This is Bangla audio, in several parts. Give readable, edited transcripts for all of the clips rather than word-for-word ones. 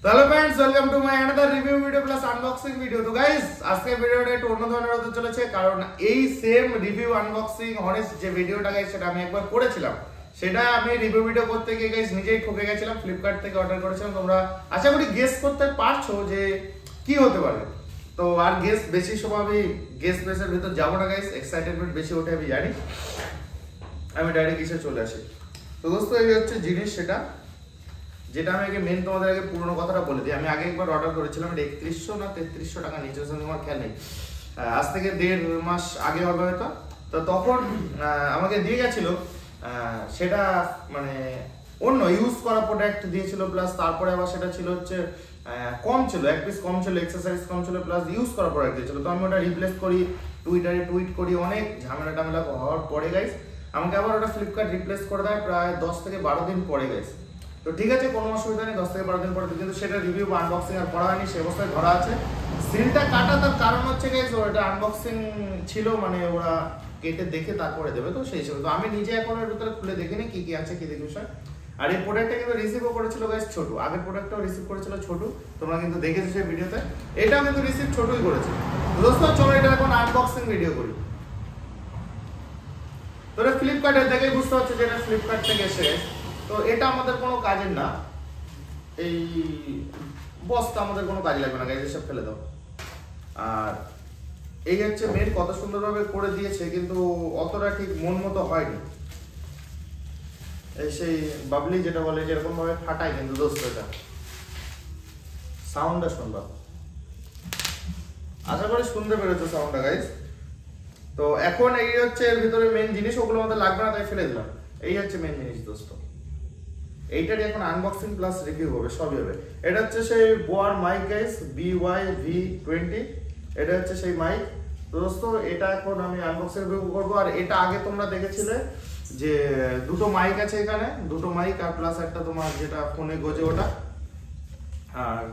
Hello friends, welcome to my another review video plus unboxing video. তো গাইস, আজকে ভিডিওটা একটু অন্য ধরনের হতে চলেছে, কারণ এই সেম রিভিউ আনবক্সিং অনেস্ট যে ভিডিওটা গাইস সেটা আমি একবার করেছিলাম, সেটা আমি রিভিউ ভিডিও করতে গিয়ে গাইস নিজেই ঠকে গেছিলাম। ফ্লিপকার্ট থেকে অর্ডার করেছিলাম। তোমরা আশা করি গেস করতে পারছো যে কি হতে পারে। তো আর গেস বেশি সময় আমি গেস বেসের ভিতর যাবো না গাইস, এক্সাইটেডমেন্ট বেশি ওঠে আমি জানি। আমি ডাইরেক্ট এসে চলে আসি। তো দোস্ত, এই হচ্ছে জিনিস যেটা আমি আগে মেন তোমাদের আগে পুরনো কথাটা বলে দিই। আমি আগে একবার অর্ডার করেছিলাম, এটা 3100 না 3300 টাকা নিচে, আমার খেয়াল নেই। আজ থেকে 1.5 মাস আগে হবে হয়তো। তো তখন আমাকে দিয়ে গেছিল, সেটা মানে অন্য ইউজ করা প্রোডাক্ট দিয়েছিল, প্লাস তারপরে আবার সেটা ছিল হচ্ছে কম ছিল, এক পিস কম ছিল, এক্সারসাইজ কম ছিল, প্লাস ইউজ করা প্রোডাক্ট দিয়েছিল। তো আমি ওটা রিপ্লেস করি, টুইটারে টুইট করি, অনেক ঝামেলা টামেলা হওয়ার পরে গাইস আমাকে আবার ওটা ফ্লিপকার্ট রিপ্লেস করে দেয় প্রায় 10 থেকে 12 দিন পরে গাইস। তো ঠিক আছে, কোনো অসুবিধা নেই, 10 থেকে 12 দিন পরে, কিন্তু সেটা রিভিউ বা আনবক্সিং আর করা হয়নি, সে অবস্থায় ধরা আছে। সিলটা কাটা তার কারণ হচ্ছে গাইস ওটা আনবক্সিং ছিল, মানে ওরা কেটে দেখে তারপরে দেবে, তো সেই হিসেবে। তো আমি নিজে এখন এর ভিতরে খুলে দেখিনি কি কি আছে, কি দেখি বিষয়। আর এই প্রোডাক্টটা কিন্তু রিসিভও করেছিল গাইস ছোট, আগের প্রোডাক্টটাও রিসিভ করেছিল ছোট, তোমরা কিন্তু দেখেছো সেই ভিডিওতে। এটাও কিন্তু রিসিভ ছোটই করেছে। দোস্ত চলো এটা এখন আনবক্সিং ভিডিও করি। তোরা ফ্লিপকার্টের দেখেই বুঝতে পারছো যে এটা ফ্লিপকার্ট থেকে এসে। তো এটা আমাদের কোনো কাজের না, এই বস্তা আমাদের কোনো কাজে লাগবে না গাইস, এসব ফেলে দাও। আর এই হচ্ছে মেন, কত সুন্দরভাবে করে দিয়েছে, কিন্তু অতটা ঠিক মন মতো হয়নি। এই সেই বাবলি যেটা বলে যেরকম ভাবে ফাটায়, কিন্তু দোস্ত এটা সাউন্ডটা শুনবা, আশা করি শুনতে পেরেছো সাউন্ডটা গাইস। তো এখন এই হচ্ছে এর ভিতরে মেন জিনিস, ওগুলো আমাদের লাগবে না তাই ফেলে দিলাম। এই হচ্ছে মেন জিনিস দোস্ত, এইটারই এখন আনবক্সিং প্লাস রিভিউ হবে, সবই হবে। এটা হচ্ছে সেই বোয়ার মাইক গাইস, BYV20, এটা হচ্ছে সেই মাইক দোস্ত। এটা এখন আমি আনবক্সিং রিভিউ করবো। আর এটা আগে তোমরা দেখেছিলে যে দুটো মাইক আছে এখানে, দুটো মাইক আর প্লাস একটা তোমার যেটা ফোনে গোজে ওটা। আর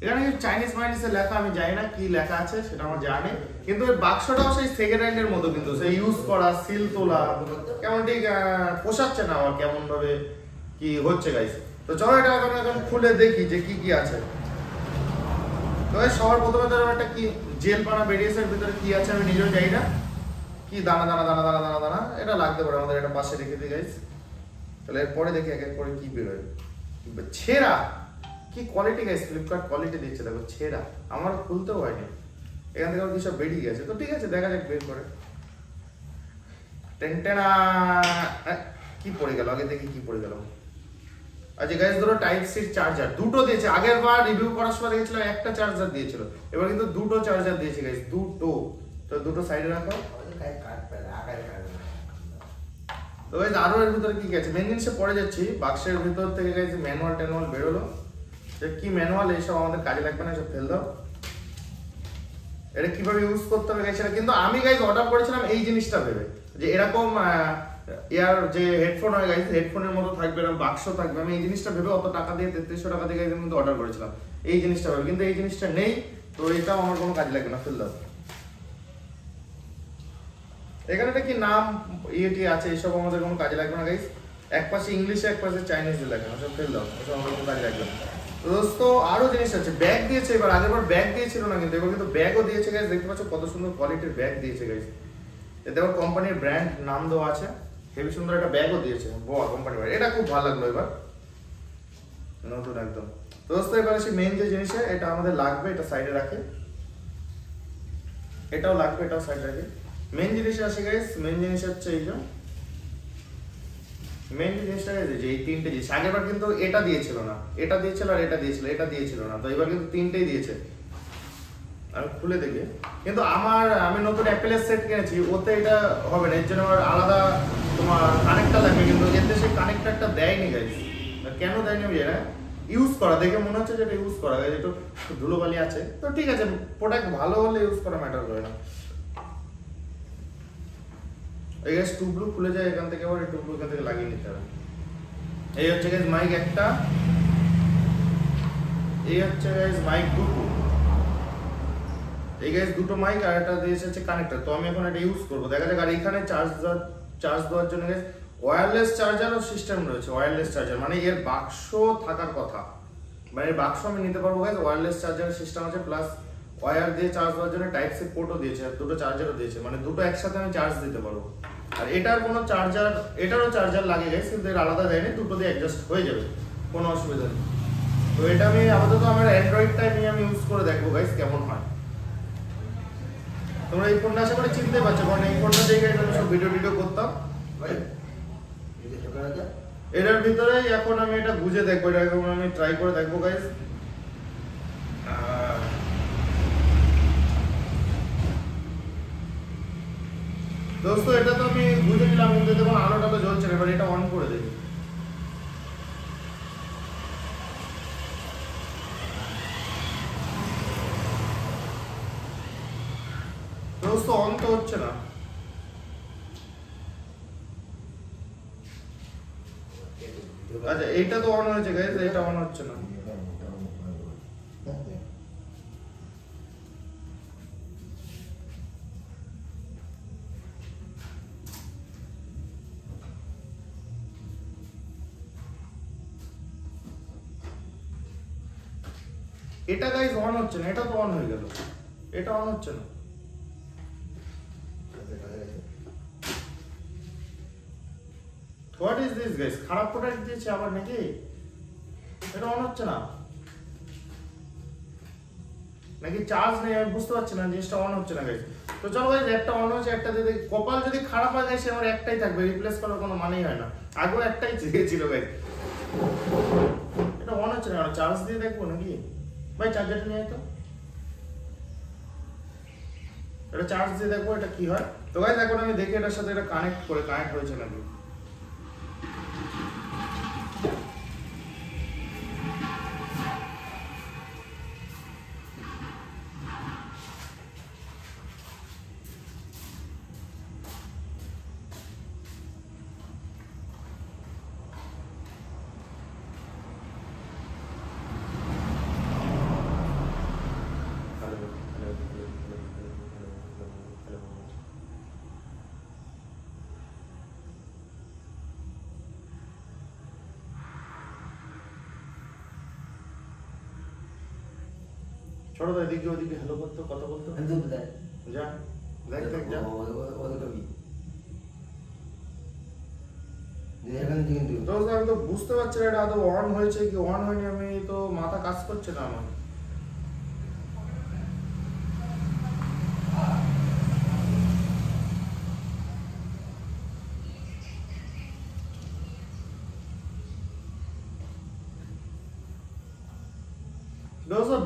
এখানে চাইনিজ মাইনিসে লেখা, আমি জানি না কি লেখা আছে সেটা আমার জানি, কিন্তু ওই বাক্সটাও সেই সেকেন্ড হ্যান্ডের মতো, কিন্তু সেই ইউজ করা, সিল তোলা, কেমন ঠিক পোষাচ্ছে না আমার কেমন ভাবে কি হচ্ছে গাইস। তো চলো এটা এখন খুলে দেখি যে কি কি আছে। তো সবার প্রথমে তো একটা কি জেল পানা বেরিয়েছে, এর ভিতরে কি আছে আমি নিজেও জানি না। কি দানা দানা দানা দানা দানা দানা, এটা লাগতে পারে আমাদের, এটা পাশে রেখে দিই গাইস। তাহলে এরপরে দেখি এক এক করে কি বেরোয়। ছেঁড়া, কি কোয়ালিটি গাইস, ফ্লিপকার্ট কোয়ালিটি দিচ্ছে, দেখো ছেঁড়া, আমার খুলতেও হয়নি, এখান থেকে কি সব বেরিয়ে গেছে। তো ঠিক আছে, দেখা যাক বের করে। টেনটেনা কি পড়ে গেল, আগে দেখি কি পড়ে গেল। আচ্ছা গাইস, ধরো টাইপ সি চার্জার দুটো দিয়েছে। আগের বার রিভিউ করার সময় দেখেছিলাম একটা চার্জার দিয়েছিল, এবার কিন্তু দুটো চার্জার দিয়েছে গাইস, দুটো। তো দুটো সাইডে রাখো। তো গাইস আরো এর ভিতরে কি কি আছে, মেন জিনিসে পড়ে যাচ্ছি। বাক্সের ভিতর থেকে গাইস ম্যানুয়াল ট্যানুয়াল বেরোলো, যে কি ম্যানুয়াল, এইসব আমাদের কাজে লাগবে না, সব ফেল দাও। এটা কিভাবে ইউজ করতে হবে গাইস, সেটা কিন্তু আমি গাইস অর্ডার করেছিলাম এই জিনিসটা ভেবে যে এরকম এয়ার যে হেডফোন হয় গাইস, হেডফোনের মতো থাকবে, এরকম বাক্স থাকবে। আমি এই জিনিসটা ভেবে অত টাকা দিয়ে 3300 টাকা দিয়ে গাইস কিন্তু অর্ডার করেছিলাম এই জিনিসটা ভেবে, কিন্তু এই জিনিসটা নেই। তো এটাও আমার কোনো কাজে লাগবে না, ফেল দাও। এখানে একটা কি নাম ইয়েটি আছে, এসব আমাদের কোনো কাজে লাগবে না গাইস। এক পাশে ইংলিশে এক পাশে চাইনিজে লাগবে না, সব ফেল দাও, এসব আমাদের কোনো কাজে লাগবে না। দোস্ত আরো জিনিস আছে, ব্যাগ দিয়েছে এবার, আগেরবার ব্যাগ দিয়েছিল না, কিন্তু এবার কিন্তু ব্যাগও দিয়েছে গাইস। দেখতে পাচ্ছ কত সুন্দর কোয়ালিটির ব্যাগ দিয়েছে গাইস, এতে আবার কোম্পানির ব্র্যান্ড নাম দেওয়া আছে, হেভি সুন্দর একটা ব্যাগও দিয়েছে, বোয়া কোম্পানির ব্যাগ। এটা খুব ভালো লাগলো এবার, নতুন একদম। দোস্ত এবার আসি মেইন যে জিনিস, এটা আমাদের লাগবে, এটা সাইডে রাখে, এটাও লাগবে, এটাও সাইডে রাখে। মেইন জিনিসে আসি গাইস, মেইন জিনিস হচ্ছে এই যে মেইন জিনিসটা যে এই তিনটে জিনিস। আগেরবার কিন্তু এটা দিয়েছিল না, এটা দিয়েছিল আর এটা দিয়েছিল, এটা দিয়েছিল না, তো এবার কিন্তু তিনটেই দিয়েছে। আমি খুলে দেখি, কিন্তু আমি নতুন অ্যাপেলের সেট কিনেছি, ওতে এটা হবে না, এর জন্য আমার আলাদা তোমার কানেক্টর লাগবে, কিন্তু এতে সেই কানেক্টরটা দেয়নি গাইস। কেন দেয়নি আমি জানি না, ইউজ করা দেখে মনে হচ্ছে যে এটা ইউজ করা গাইস, একটু ধুলোবালি আছে। তো ঠিক আছে, প্রোডাক্ট ভালো হলে ইউজ করা ম্যাটার করে না। এই গাইস টুবলু খুলে যায় এখান থেকে, আবার টুবলু এখান থেকে লাগিয়ে নিতে হবে। এই হচ্ছে গাইস মাইক একটা, এই হচ্ছে গাইস মাইক দুটো, এই গাইস দুটো মাইক আর একটা দিয়েছে হচ্ছে কানেক্টর। তো আমি এখন এটা ইউজ করব, দেখা যাক। আর এখানে চার্জ দেওয়ার জন্য গাইস ওয়্যারলেস চার্জার ও সিস্টেম রয়েছে, ওয়্যারলেস চার্জার মানে এর বাক্স থাকার কথা, মানে বাক্স আমি নিতে পারবো গাইস, ওয়্যারলেস চার্জার সিস্টেম আছে, প্লাস ওয়্যার দিয়ে চার্জ দেওয়ার জন্য টাইপ সি পোর্টও দিয়েছে, আর দুটো চার্জারও দিয়েছে, মানে দুটো একসাথে আমি চার্জ দিতে পারবো। আর এটার কোনো চার্জার, এটারও চার্জার লাগে গাইস, কিন্তু এর আলাদা দেয়নি, দুটো দিয়ে অ্যাডজাস্ট হয়ে যাবে, কোনো অসুবিধা নেই। তো এটা আমি আপাতত আমার অ্যান্ড্রয়েডটাই নিয়ে আমি ইউজ করে দেখবো গাইস কেমন হয়। তোমরা এই ফোনটা আশা করে চিনতে পারছো, কারণ এই ফোনটা দিয়ে আমি সব ভিডিও করতাম। এটার ভিতরে এখন আমি এটা বুঝে দেখবো, এটা আমি ট্রাই করে দেখবো গাইস। দোস্ত এটা তো আমি বুঝে নিলাম, কিন্তু দেখুন আলোটা তো জ্বলছে না, এবার এটা অন করে দেখি। দোস্ত অন তো হচ্ছে না। আচ্ছা এইটা তো অন হয়েছে গাইস, এটা অন হচ্ছে না। এটা গাইস অন হচ্ছে না, এটা তো অন হয়ে গেল, এটা অন হচ্ছে না। হোয়াট ইজ দিস গাইস, খারাপ প্রোডাক্ট দিয়েছে আবার নাকি? এটা অন হচ্ছে না নাকি চার্জ নেই, আমি বুঝতে পারছি না, জিনিসটা অন হচ্ছে না গাইস। তো চলো গাইস, একটা অন হচ্ছে, একটা দিয়ে দেখি। কপাল যদি খারাপ হয় গাইস, আমার একটাই থাকবে, রিপ্লেস করার কোনো মানেই হয় না। আগেও একটাই ছিল গাইস, এটা অন হচ্ছে না, চার্জ দিয়ে দেখবো নাকি? ভাই চার্জারটা নিয়ে তো, এটা চার্জ দিয়ে দেখবো এটা কি হয়। তো গাইস এখন আমি দেখি এটার সাথে এটা কানেক্ট হয়েছে নাকি। ছোট তো এদিকে ওদিকে হ্যালো করতো, কথা বলতো, যা দেখ দেখ যা। তো আমি তো বুঝতে পারছি না এটা আদৌ অন হয়েছে কি অন হয়নি, আমি তো মাথা কাজ করছে না আমার।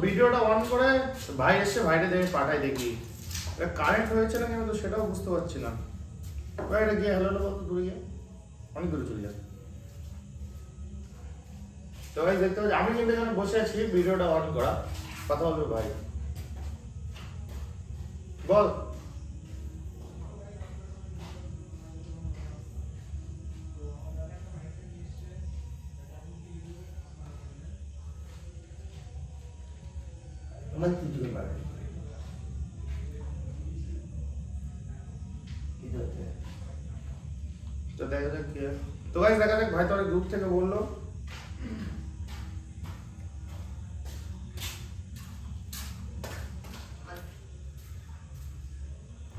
ভিডিওটা অন করে ভাই এসে ভাইরে দেখে পাঠাই দেখি কারেন্ট হয়েছে না কেন, তো সেটাও বুঝতে পারছি না। ভাই এটা গিয়ে হ্যালো বলতো, দূরে গিয়ে অনেক দূরে চলে যায়। তো ভাই দেখতে পাচ্ছি আমি কিন্তু এখানে বসে আছি, ভিডিওটা অন করা, কথা বলবে ভাই, বল। তো দেখা যাক কি হয়। তো গাইস দেখা যাক, ভাই তো অনেক দূর থেকে বললো।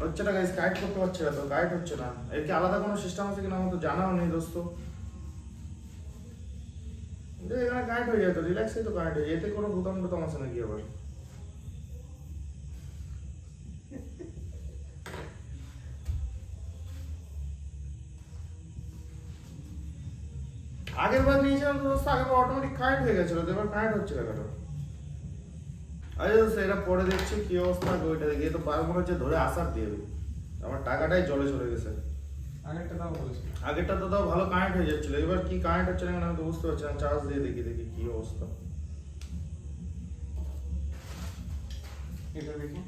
হচ্ছে না গাইস, গাইড করতে পারছে না, তো গাইড হচ্ছে না। এর কি আলাদা কোনো সিস্টেম আছে কিনা আমার তো জানাও নেই দোস্ত। এখানে গাইড হয়ে যায় তো রিল্যাক্সে, তো গাইড হয়ে এতে কোনো ভূতাম টুতাম আছে নাকি আবার? আগের বার নিয়েছিলাম তো দোস্ত, আগের বার অটোমেটিক কানেক্ট হয়ে গেছিল, তো এবার কানেক্ট হচ্ছে না কেন? আচ্ছা দোস্ত এটা পরে দেখছি কি অবস্থা, ওইটা দেখি। তো বার মনে হচ্ছে ধরে আসার দিয়ে দিই, আমার টাকাটাই জলে চলে গেছে। আগেরটা তো তাও ভালো কানেক্ট হয়ে যাচ্ছিল, এবার কি কানেক্ট হচ্ছে না কেন আমি তো বুঝতে পারছি না। চার্জ দিয়ে দেখি কি অবস্থা। এটা দেখি,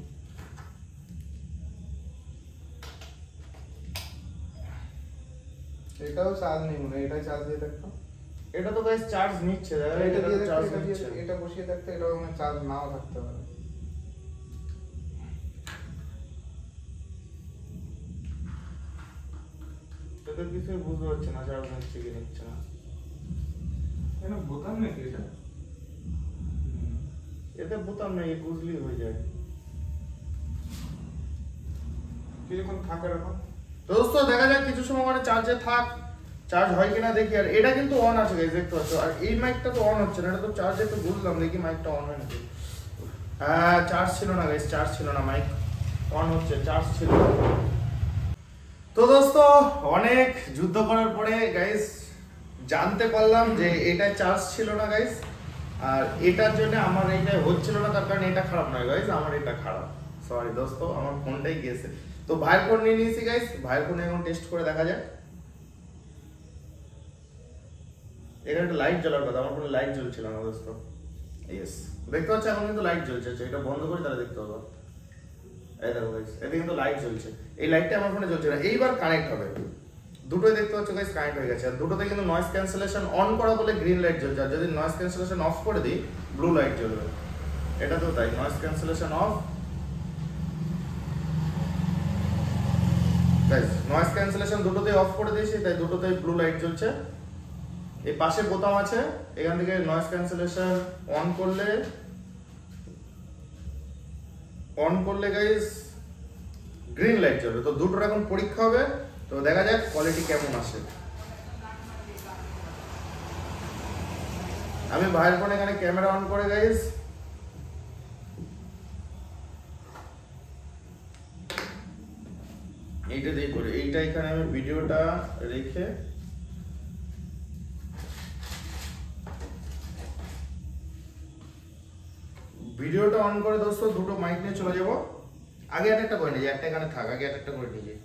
এটাও চার্জ নেই মনে হয়, এটাই চার্জ দিয়ে দেখতো। এটা তো গাইস চার্জ নিচ্ছে, এটা দিয়ে চার্জ নিচ্ছে। এটা বসিয়ে দেখতে, এটাও মানে চার্জ নাও থাকতে পারে। এটা কিছু বুঝতে পারছি না, চার্জ নিচ্ছে কি নিচ্ছে না। এটা বোতাম নাকি এটা? এতে বোতাম নাই, বুঝলি হয়ে যায়। কিছুক্ষণ থাকে এরকম। তো দোস্ত দেখা যাক কিছু সময় মানে চার্জে থাক, চার্জ হয় কিনা দেখি। আর এটা কিন্তু অন আছে গাইস, দেখতে পাচ্ছ। আর এই মাইকটা তো অন হচ্ছে না, এটা তো চার্জে তো বুঝলাম, দেখি মাইকটা অন হয় নাকি। হ্যাঁ চার্জ ছিল না গাইস, চার্জ ছিল না, মাইক অন হচ্ছে, চার্জ ছিল। তো দোস্ত অনেক যুদ্ধ করার পরে গাইস জানতে পারলাম যে এটা চার্জ ছিল না গাইস। আর এটার জন্য আমার এইটা হচ্ছিল না, তার কারণে এটা খারাপ নয় গাইস, আমার এটা খারাপ। সরি দোস্ত, আমার ফোনটাই গিয়েছে। তো ভাইয়ের ফোন নিয়ে নিয়েছি গাইস, ভাইয়ের ফোনে এখন টেস্ট করে দেখা যাক। এখানে একটা লাইট জ্বলার কথা, আমার ফোনে লাইট জ্বলছিল না দোস্ত। ইয়েস, দেখতে পাচ্ছ এখন কিন্তু লাইট জ্বলছে। এটা বন্ধ করে তাহলে দেখতে পাবো। এই দেখো গাইস, এতে কিন্তু লাইট জ্বলছে। এই লাইটটা আমার ফোনে জ্বলছে না, এইবার কানেক্ট হবে। দুটোই দেখতে পাচ্ছ গাইস কানেক্ট হয়ে গেছে। আর দুটোতে কিন্তু নয়েজ ক্যান্সেলেশন অন করা বলে গ্রিন লাইট জ্বলছে, আর যদি নয়েজ ক্যান্সেলেশন অফ করে দিই ব্লু লাইট জ্বলবে। এটা তো তাই, noise cancellation of guys, noise cancellation দুটোতেই অফ করে দিয়েছি, তাই দুটোতেই ব্লু লাইট জ্বলছে। এই পাশে বোতাম আছে, এখান থেকে নয়েজ ক্যান্সেলেশন অন করলে গাইস গ্রিন লাইট জ্বলবে। তো দুটোর এখন পরীক্ষা হবে, তো দেখা যাক কোয়ালিটি কেমন আসে। আমি ভাইয়ের ফোনে এখানে ক্যামেরা অন করে গাইস এইটা দিয়ে করি। এইটা এখানে আমি ভিডিওটা রেখে ভিডিওটা অন করে দোস্ত দুটো মাইক নিয়ে চলে যাব। আগে একটা করে নিয়ে, একটা এখানে থাক, আগে একটা করে নিয়ে।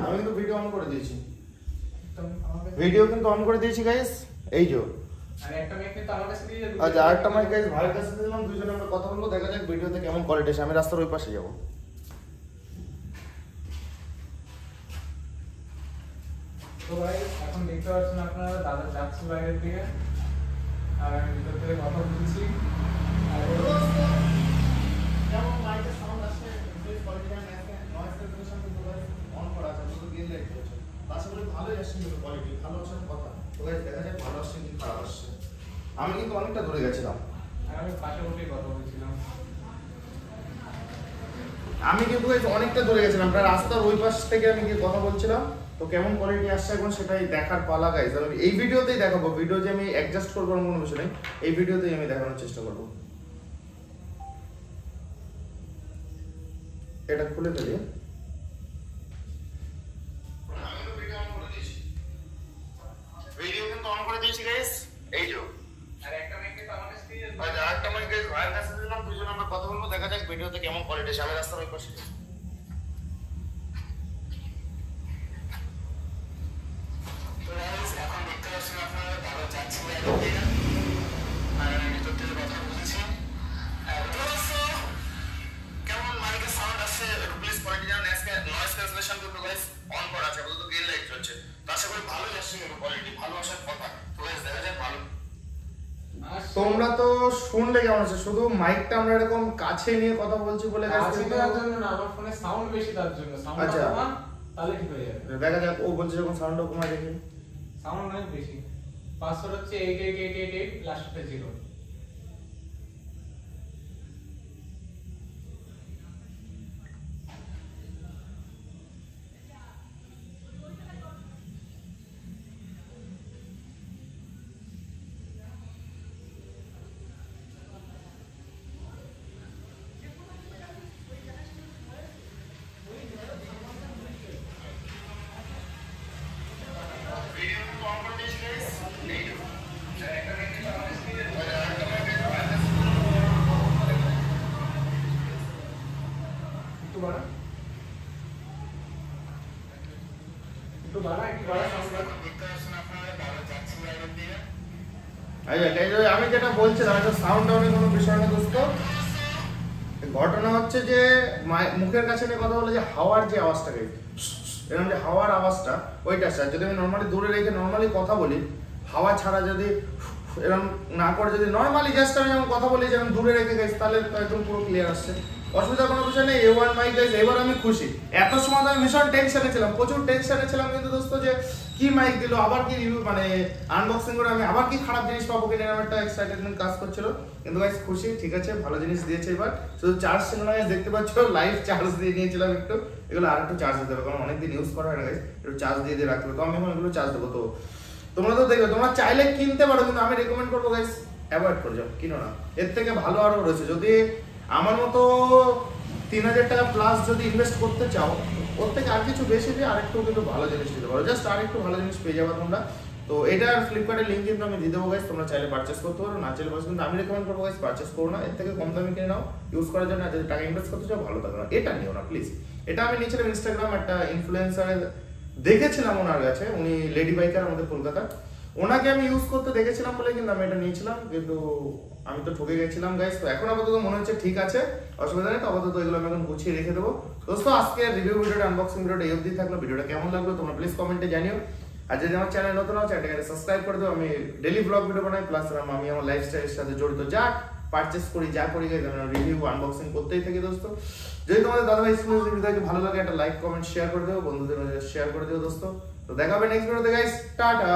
আমি কিন্তু ভিডিও অন করে দিয়েছি, ভিডিও কিন্তু অন করে দিয়েছি গাইস। এই যে আর একটা মাইক নিয়ে তো আমার কাছে দিয়ে যাবে। আচ্ছা, আরেকটা মাইক গাইস ভাইয়ের কাছে দিলাম, দুইজনে আমরা কথা বলবো, দেখা যাক ভিডিওতে কেমন কোয়ালিটি আসে। আমি রাস্তার ওই পাশে যাব। তো ভাই এখন দেখতে পাচ্ছেন আপনারা দাদা যাচ্ছে বাইরের দিকে, আর আমি ভিতর থেকে কথা বলছি। আর কেমন মাইকের সাউন্ড আসে, বেশ কোয়ালিটি আছে, নয়েজ ক্যান্সেলেশন কিন্তু অন করা আছে, শুধু গ্রিন লাইট জ্বলছে। আশা করি ভালোই আসছে, কিন্তু কোয়ালিটি ভালো আসার কথা। তো গাইস দেখা যাক ভালো আসছে কি খারাপ আসছে। আমি কিন্তু অনেকটা দূরে গেছিলাম, আমি পাশে বসেই কথা বলছিলাম। আমি কিন্তু অনেকটা দূরে গেছিলাম, প্রায় রাস্তার ওই পাশ থেকে আমি গিয়ে কথা বলছিলাম। তো কেমন কোয়ালিটি আসছে এখন সেটাই দেখার পালা গাইস। আমি এই ভিডিওতেই দেখাবো, ভিডিও যে আমি অ্যাডজাস্ট করবো কোনো বিষয় নেই, এই ভিডিওতেই আমি দেখানোর চেষ্টা করবো। এটা খুলে ফেলি। ভিডিও কিন্তু অন করে দিয়েছি গাইস, এই যে। আর একটা মাইক নিয়ে তো আমার কাছে দিয়ে যাবে। আচ্ছা, আরেকটা মাইক গাইস ভাইয়ের কাছে দিলাম, দুইজন আমরা কথা বলবো, দেখা যাক ভিডিওতে কেমন কোয়ালিটি আসে। আমি রাস্তার ওই পাশে। এখন দেখতে পাচ্ছেন আপনারা ভালো যাচ্ছে আর আমি ভিতর থেকে কথা বলছি। কেমন মাইকের সাউন্ড আসছে একটু প্লিজ কোয়ালিটি জানান। নয়েজ ক্যান্সেলেশন কিন্তু গাইস অন করা আছে, বলতে গ্রিন লাইট জ্বলছে। তো আশা করি ভালোই আসছে, কিন্তু কোয়ালিটি ভালো আসার কথা। তো গাইস দেখা যাক ভালো। তোমরা তো শুনলে কেমন আছে, শুধু মাইকটা আমরা এরকম কাছে নিয়ে কথা বলছি বলে গাইস, কাছে নেওয়ার জন্য না, আমার ফোনে সাউন্ড বেশি, তার জন্য সাউন্ডটা কমা, তাহলে ঠিক হয়ে যাবে। দেখা যাক। ও বলছে যখন সাউন্ডটা কমায় দেখি। সাউন্ড অনেক বেশি। পাসওয়ার্ড হচ্ছে 88888 লাস্টে 0। আমি যেটা বলছিলাম, এটা সাউন্ড ডাউনের কোনো বিষয় না দোস্ত। ঘটনা হচ্ছে যে মুখের কাছে নিয়ে কথা বলে যে হাওয়ার যে আওয়াজটা গাইছে, এরকম যে হাওয়ার আওয়াজটা ওইটা আসছে। যদি আমি নর্মালি দূরে রেখে নর্মালি কথা বলি, হাওয়া ছাড়া যদি এরকম না করে, যদি নর্মালি জাস্ট আমি যেমন কথা বলি যেমন দূরে রেখে গেছি, তাহলে একদম পুরো ক্লিয়ার আসছে, অসুবিধা কোনো বিষয় নেই। A1 মাইক গাইস, এবার আমি খুশি। এত সময় আমি ভীষণ টেনশনে ছিলাম, প্রচুর টেনশনে ছিলাম, কিন্তু দোস্ত যে কি মাইক দিল, আবার কি রিভিউ মানে আনবক্সিং করে আমি আবার কি খারাপ জিনিস পাবো কিনা এরকম একটা এক্সাইটমেন্ট কাজ করছিল। কিন্তু গাইস খুশি, ঠিক আছে, ভালো জিনিস দিয়েছে। এবার শুধু চার্জ ছিল না, দেখতে পাচ্ছ লাইভ চার্জ দিয়ে নিয়েছিলাম একটু, এগুলো আর একটু চার্জ দিতে হবে কারণ অনেকদিন ইউজ করা হয় না গাইস, একটু চার্জ দিয়ে রাখতে হবে। তো আমি এখন এগুলো চার্জ দেবো। তো তোমরা তো দেখবে, তোমরা চাইলে কিনতে পারো, কিন্তু আমি রেকমেন্ড করবো গাইস অ্যাভয়েড করে যাও, কিনো না। এর থেকে ভালো আরো রয়েছে, যদি আমার মতো 3000 টাকা প্লাস যদি ইনভেস্ট করতে চাও, ওর থেকে আর কিছু বেশি দিয়ে আরেকটু কিন্তু ভালো জিনিস দিতে পারো, জাস্ট আরেকটু ভালো জিনিস পেয়ে যাবে তোমরা। তো এটার ফ্লিপকার্টের লিঙ্ক কিন্তু আমি দিয়ে দেবো গাইস, তোমরা চাইলে পারচেস করতে পারো, না চাইলে কিন্তু আমি রেকমেন্ড করবো গাইস পারচেস করো না, এর থেকে কম দামে কিনে নাও ইউজ করার জন্য। যদি টাকা ইনভেস্ট করতে চাও ভালো থাকবে না, এটা নিও না প্লিজ। এটা আমি নিয়েছিলাম ইনস্টাগ্রাম একটা ইনফ্লুয়েন্সারের, দেখেছিলাম ওনার কাছে, উনি লেডি বাইকার আমাদের কলকাতা, ওনাকে আমি ইউজ করতে দেখেছিলাম বলে কিন্তু আমি এটা নিয়েছিলাম, কিন্তু আমি তো ঠকে গেছিলাম গাইস। তো এখন আপাতত মনে হচ্ছে ঠিক আছে, অসুবিধা নেই। তো আপাতত এগুলো আমি এখন গুছিয়ে রেখে দেবো। দোস্ত আজকে রিভিউ ভিডিওটা, আনবক্সিং ভিডিওটা এই অবধি থাকলো। ভিডিওটা কেমন লাগলো তোমরা প্লিজ কমেন্টে জানিও। আর যদি আমার চ্যানেল নতুন হও, চ্যানেলটাকে সাবস্ক্রাইব করে দাও। আমি ডেইলি ব্লগ ভিডিও বানাই, প্লাস আমি আমার লাইফস্টাইলের সাথে জড়িত যা পারচেস করি, যা করি গাইস, আমি রিভিউ আনবক্সিং করতেই থাকি দোস্ত। যদি তোমাদের দাদাভাই এক্সক্লুসিভ ভিডিওকে ভালো লাগে, একটা লাইক কমেন্ট শেয়ার করে দিও, বন্ধুদের মধ্যে শেয়ার করে দিও দোস্ত। তো দেখা হবে নেক্সট ভিডিওতে গাইস, টাটা।